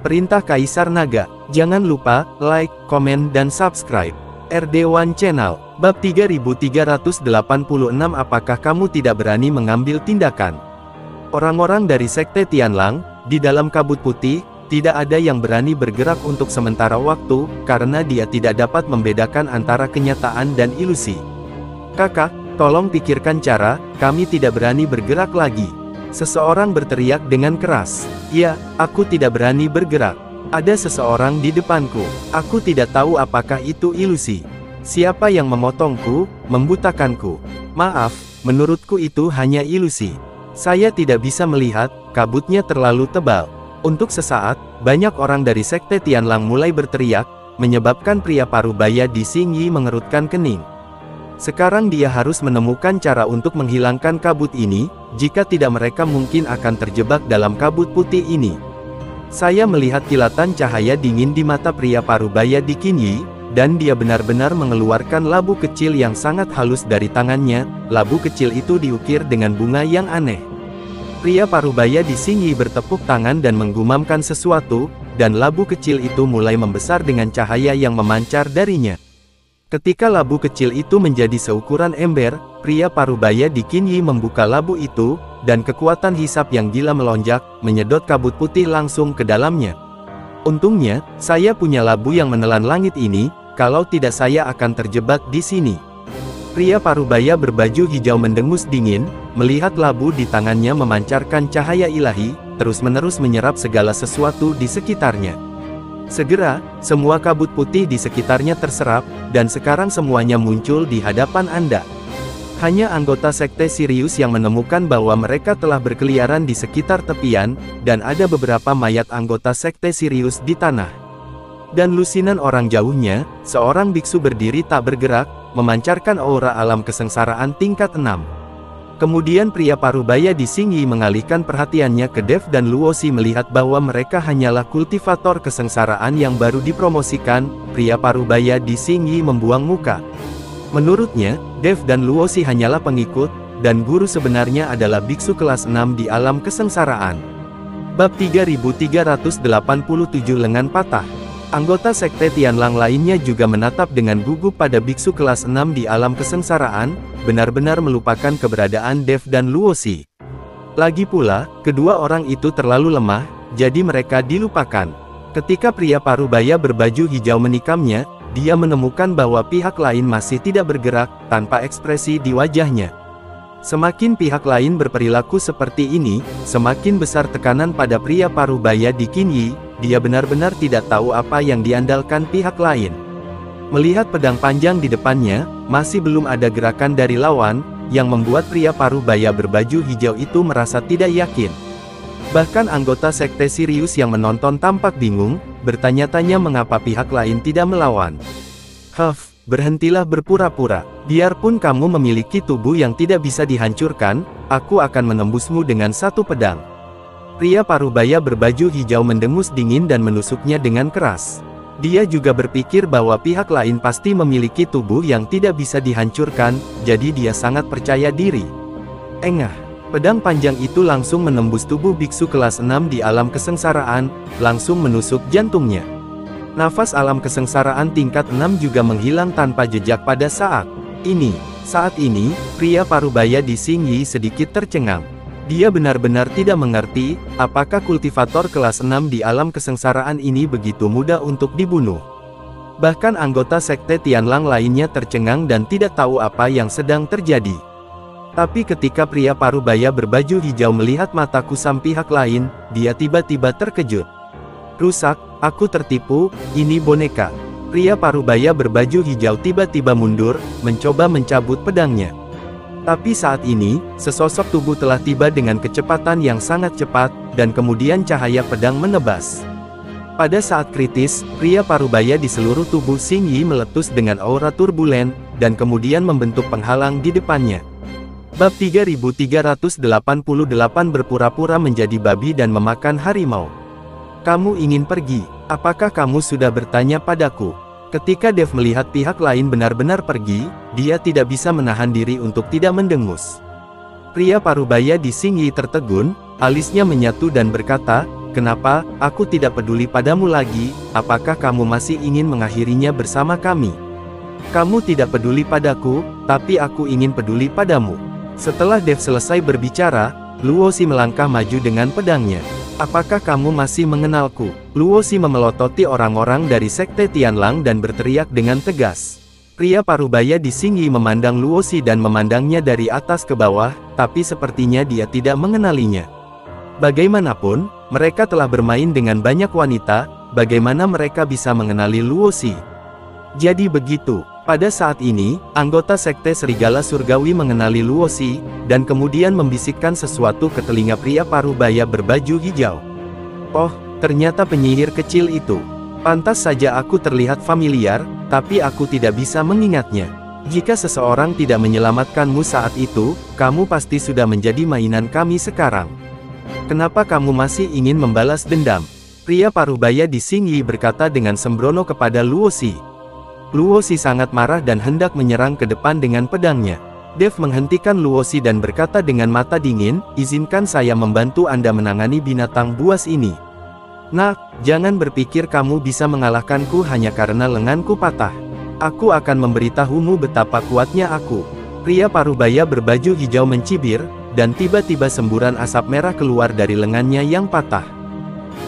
Perintah Kaisar Naga. Jangan lupa, like, komen dan subscribe. RD1 Channel. Bab 3386. Apakah kamu tidak berani mengambil tindakan? Orang-orang dari Sekte Tianlang, di dalam kabut putih, tidak ada yang berani bergerak untuk sementara waktu, karena dia tidak dapat membedakan antara kenyataan dan ilusi. Kakak, tolong pikirkan cara, kami tidak berani bergerak lagi. Seseorang berteriak dengan keras. Ya, aku tidak berani bergerak. Ada seseorang di depanku. Aku tidak tahu apakah itu ilusi. Siapa yang memotongku, membutakanku? Maaf, menurutku itu hanya ilusi. Saya tidak bisa melihat, kabutnya terlalu tebal. Untuk sesaat, banyak orang dari Sekte Tianlang mulai berteriak, menyebabkan pria parubaya di Xingyi mengerutkan kening. Sekarang dia harus menemukan cara untuk menghilangkan kabut ini, jika tidak mereka mungkin akan terjebak dalam kabut putih ini. Saya melihat kilatan cahaya dingin di mata pria parubaya di Xingyi, dan dia benar-benar mengeluarkan labu kecil yang sangat halus dari tangannya. Labu kecil itu diukir dengan bunga yang aneh. Pria parubaya di Xingyi bertepuk tangan dan menggumamkan sesuatu, dan labu kecil itu mulai membesar dengan cahaya yang memancar darinya. Ketika labu kecil itu menjadi seukuran ember, pria parubaya di Xingyi membuka labu itu, dan kekuatan hisap yang gila melonjak, menyedot kabut putih langsung ke dalamnya. Untungnya, saya punya labu yang menelan langit ini, kalau tidak saya akan terjebak di sini. Pria parubaya berbaju hijau mendengus dingin, melihat labu di tangannya memancarkan cahaya ilahi, terus-menerus menyerap segala sesuatu di sekitarnya. Segera, semua kabut putih di sekitarnya terserap, dan sekarang semuanya muncul di hadapan Anda. Hanya anggota Sekte Sirius yang menemukan bahwa mereka telah berkeliaran di sekitar tepian, dan ada beberapa mayat anggota Sekte Sirius di tanah. Dan lusinan orang jauhnya, seorang biksu berdiri tak bergerak, memancarkan aura alam kesengsaraan tingkat 6. Kemudian pria parubaya di Xingyi mengalihkan perhatiannya ke Dev dan Luosi melihat bahwa mereka hanyalah kultivator kesengsaraan yang baru dipromosikan. Pria parubaya di Xingyi membuang muka. Menurutnya, Dev dan Luosi hanyalah pengikut, dan guru sebenarnya adalah biksu kelas 6 di alam kesengsaraan. Bab 3387 Lengan Patah. Anggota Sekte Tianlang lainnya juga menatap dengan gugup pada biksu kelas 6 di alam kesengsaraan, benar-benar melupakan keberadaan Dev dan Luosi. Lagi pula, kedua orang itu terlalu lemah, jadi mereka dilupakan. Ketika pria parubaya berbaju hijau menikamnya, dia menemukan bahwa pihak lain masih tidak bergerak, tanpa ekspresi di wajahnya. Semakin pihak lain berperilaku seperti ini, semakin besar tekanan pada pria parubaya di Xingyi. Dia benar-benar tidak tahu apa yang diandalkan pihak lain. Melihat pedang panjang di depannya, masih belum ada gerakan dari lawan, yang membuat pria parubaya berbaju hijau itu merasa tidak yakin. Bahkan anggota Sekte Sirius yang menonton tampak bingung, bertanya-tanya mengapa pihak lain tidak melawan. Berhentilah berpura-pura. Biarpun kamu memiliki tubuh yang tidak bisa dihancurkan, aku akan menembusmu dengan satu pedang. Pria parubaya berbaju hijau mendengus dingin dan menusuknya dengan keras. Dia juga berpikir bahwa pihak lain pasti memiliki tubuh yang tidak bisa dihancurkan, jadi dia sangat percaya diri. Engah, pedang panjang itu langsung menembus tubuh biksu kelas 6 di alam kesengsaraan, langsung menusuk jantungnya. Nafas alam kesengsaraan tingkat 6 juga menghilang tanpa jejak pada saat ini. Saat ini, pria parubaya di Xingyi sedikit tercengang. Dia benar-benar tidak mengerti, apakah kultivator kelas 6 di alam kesengsaraan ini begitu mudah untuk dibunuh. Bahkan anggota Sekte Tianlang lainnya tercengang dan tidak tahu apa yang sedang terjadi. Tapi ketika pria parubaya berbaju hijau melihat mata kusam pihak lain, dia tiba-tiba terkejut. Rusak, aku tertipu, ini boneka. Pria parubaya berbaju hijau tiba-tiba mundur, mencoba mencabut pedangnya. Tapi saat ini, sesosok tubuh telah tiba dengan kecepatan yang sangat cepat, dan kemudian cahaya pedang menebas. Pada saat kritis, pria parubaya di seluruh tubuh Xingyi meletus dengan aura turbulen, dan kemudian membentuk penghalang di depannya. Bab 3388 Berpura-pura menjadi babi dan memakan harimau. Kamu ingin pergi? Apakah kamu sudah bertanya padaku? Ketika Dev melihat pihak lain benar-benar pergi, dia tidak bisa menahan diri untuk tidak mendengus. Pria parubaya di Xingyi tertegun, alisnya menyatu dan berkata, Kenapa? Aku tidak peduli padamu lagi, apakah kamu masih ingin mengakhirinya bersama kami? Kamu tidak peduli padaku, tapi aku ingin peduli padamu. Setelah Dev selesai berbicara, Luo Xi melangkah maju dengan pedangnya. Apakah kamu masih mengenalku? Luo Xi memelototi orang-orang dari Sekte Tianlang dan berteriak dengan tegas. Pria parubaya di Xingyi memandang Luo Xi dan memandangnya dari atas ke bawah, tapi sepertinya dia tidak mengenalinya. Bagaimanapun, mereka telah bermain dengan banyak wanita, bagaimana mereka bisa mengenali Luo Xi? Jadi begitu. Pada saat ini, anggota Sekte Serigala Surgawi mengenali Luo Xi, dan kemudian membisikkan sesuatu ke telinga pria parubaya berbaju hijau. Oh, ternyata penyihir kecil itu. Pantas saja aku terlihat familiar, tapi aku tidak bisa mengingatnya. Jika seseorang tidak menyelamatkanmu saat itu, kamu pasti sudah menjadi mainan kami sekarang. Kenapa kamu masih ingin membalas dendam? Pria parubaya di Xingyi berkata dengan sembrono kepada Luo Xi. Luo Xi sangat marah dan hendak menyerang ke depan dengan pedangnya. Dev menghentikan Luo Xi dan berkata dengan mata dingin, izinkan saya membantu Anda menangani binatang buas ini. Nah, jangan berpikir kamu bisa mengalahkanku hanya karena lenganku patah. Aku akan memberitahumu betapa kuatnya aku. Pria parubaya berbaju hijau mencibir, dan tiba-tiba semburan asap merah keluar dari lengannya yang patah.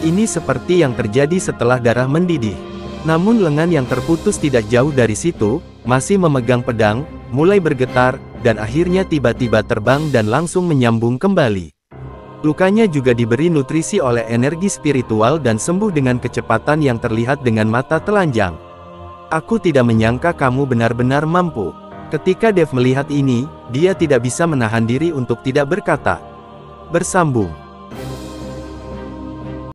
Ini seperti yang terjadi setelah darah mendidih. Namun lengan yang terputus tidak jauh dari situ, masih memegang pedang, mulai bergetar, dan akhirnya tiba-tiba terbang dan langsung menyambung kembali. Lukanya juga diberi nutrisi oleh energi spiritual dan sembuh dengan kecepatan yang terlihat dengan mata telanjang. Aku tidak menyangka kamu benar-benar mampu. Ketika Dev melihat ini, dia tidak bisa menahan diri untuk tidak berkata. Bersambung.